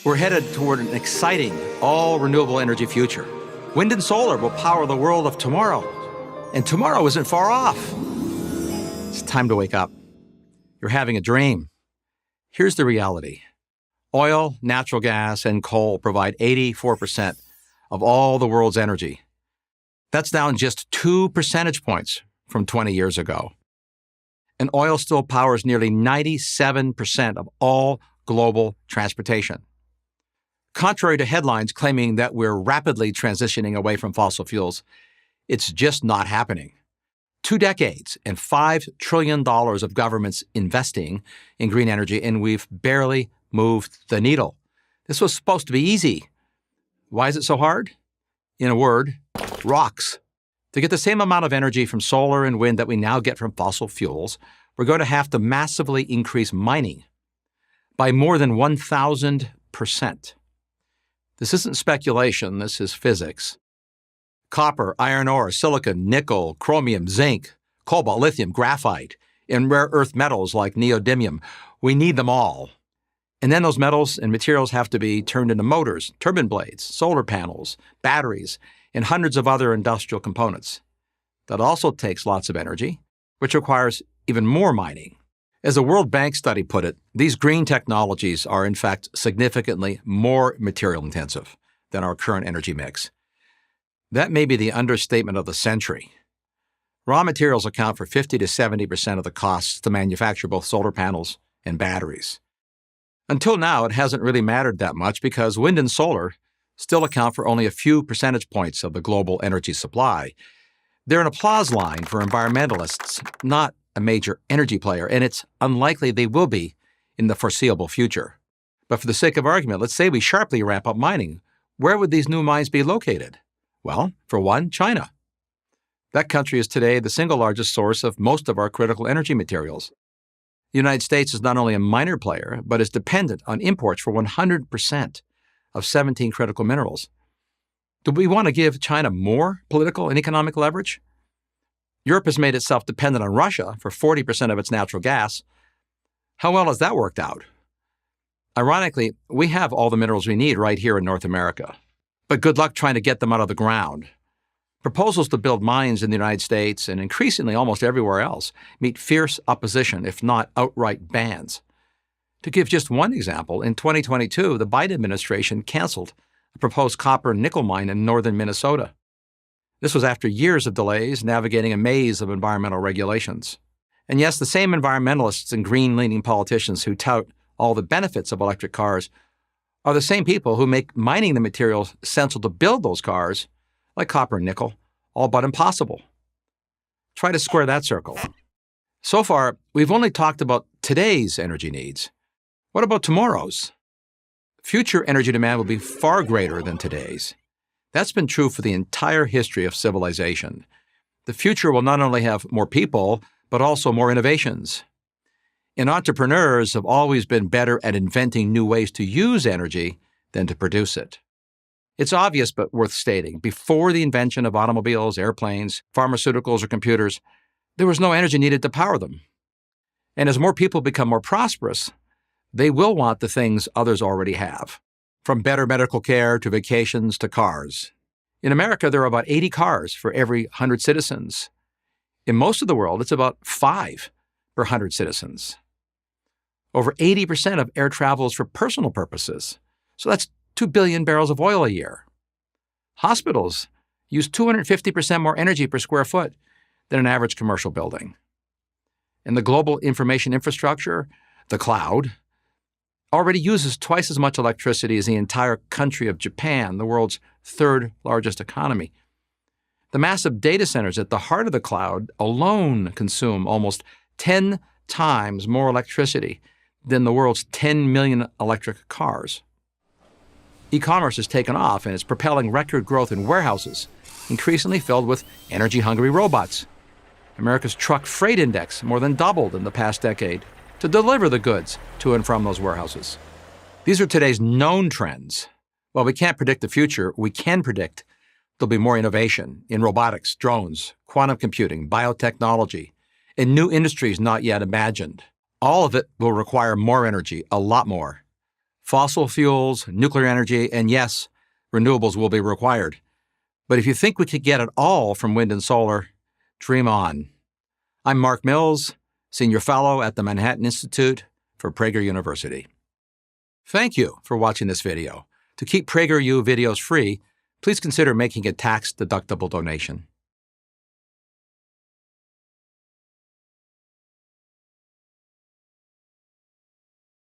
We're headed toward an exciting, all-renewable energy future. Wind and solar will power the world of tomorrow. And tomorrow isn't far off. It's time to wake up. You're having a dream. Here's the reality. Oil, natural gas, and coal provide 84% of all the world's energy. That's down just 2 percentage points from 20 years ago. And oil still powers nearly 97% of all global transportation. Contrary to headlines claiming that we're rapidly transitioning away from fossil fuels, it's just not happening. 2 decades and $5 trillion of governments investing in green energy, and we've barely moved the needle. This was supposed to be easy. Why is it so hard? In a word, rocks. To get the same amount of energy from solar and wind that we now get from fossil fuels, we're going to have to massively increase mining by more than 1,000%. This isn't speculation, this is physics. Copper, iron ore, silicon, nickel, chromium, zinc, cobalt, lithium, graphite, and rare earth metals like neodymium. We need them all. And then those metals and materials have to be turned into motors, turbine blades, solar panels, batteries, and hundreds of other industrial components. That also takes lots of energy, which requires even more mining. As a World Bank study put it, these green technologies are in fact significantly more material intensive than our current energy mix. That may be the understatement of the century. Raw materials account for 50 to 70% of the costs to manufacture both solar panels and batteries. Until now, it hasn't really mattered that much because wind and solar still account for only a few percentage points of the global energy supply. They're an applause line for environmentalists, not a major energy player, and it's unlikely they will be in the foreseeable future. But for the sake of argument, let's say we sharply ramp up mining. Where would these new mines be located? Well, for one, China. That country is today the single largest source of most of our critical energy materials. The United States is not only a minor player, but is dependent on imports for 100% of 17 critical minerals. Do we want to give China more political and economic leverage? Europe has made itself dependent on Russia for 40% of its natural gas. How well has that worked out? Ironically, we have all the minerals we need right here in North America. But good luck trying to get them out of the ground. Proposals to build mines in the United States and increasingly almost everywhere else meet fierce opposition, if not outright bans. To give just one example, in 2022, the Biden administration canceled a proposed copper and nickel mine in northern Minnesota. This was after years of delays navigating a maze of environmental regulations. And yes, the same environmentalists and green-leaning politicians who tout all the benefits of electric cars are the same people who make mining the materials essential to build those cars, like copper and nickel, all but impossible. Try to square that circle. So far, we've only talked about today's energy needs. What about tomorrow's? Future energy demand will be far greater than today's. That's been true for the entire history of civilization. The future will not only have more people, but also more innovations. And entrepreneurs have always been better at inventing new ways to use energy than to produce it. It's obvious but worth stating, before the invention of automobiles, airplanes, pharmaceuticals, or computers, there was no energy needed to power them. And as more people become more prosperous, they will want the things others already have, from better medical care to vacations to cars. In America, there are about 80 cars for every 100 citizens. In most of the world, it's about 5 per 100 citizens. Over 80% of air travel is for personal purposes, so that's 2 billion barrels of oil a year. Hospitals use 250% more energy per square foot than an average commercial building. And the global information infrastructure, the cloud, already uses twice as much electricity as the entire country of Japan, the world's 3rd largest economy. The massive data centers at the heart of the cloud alone consume almost 10 times more electricity than the world's 10 million electric cars. E-commerce has taken off and is propelling record growth in warehouses, increasingly filled with energy-hungry robots. America's truck freight index more than doubled in the past decade to deliver the goods to and from those warehouses. These are today's known trends. While we can't predict the future, we can predict there'll be more innovation in robotics, drones, quantum computing, biotechnology, and new industries not yet imagined. All of it will require more energy, a lot more. Fossil fuels, nuclear energy, and yes, renewables will be required. But if you think we could get it all from wind and solar, dream on. I'm Mark Mills, Senior Fellow at the Manhattan Institute for Prager University. Thank you for watching this video. To keep PragerU videos free, please consider making a tax-deductible donation.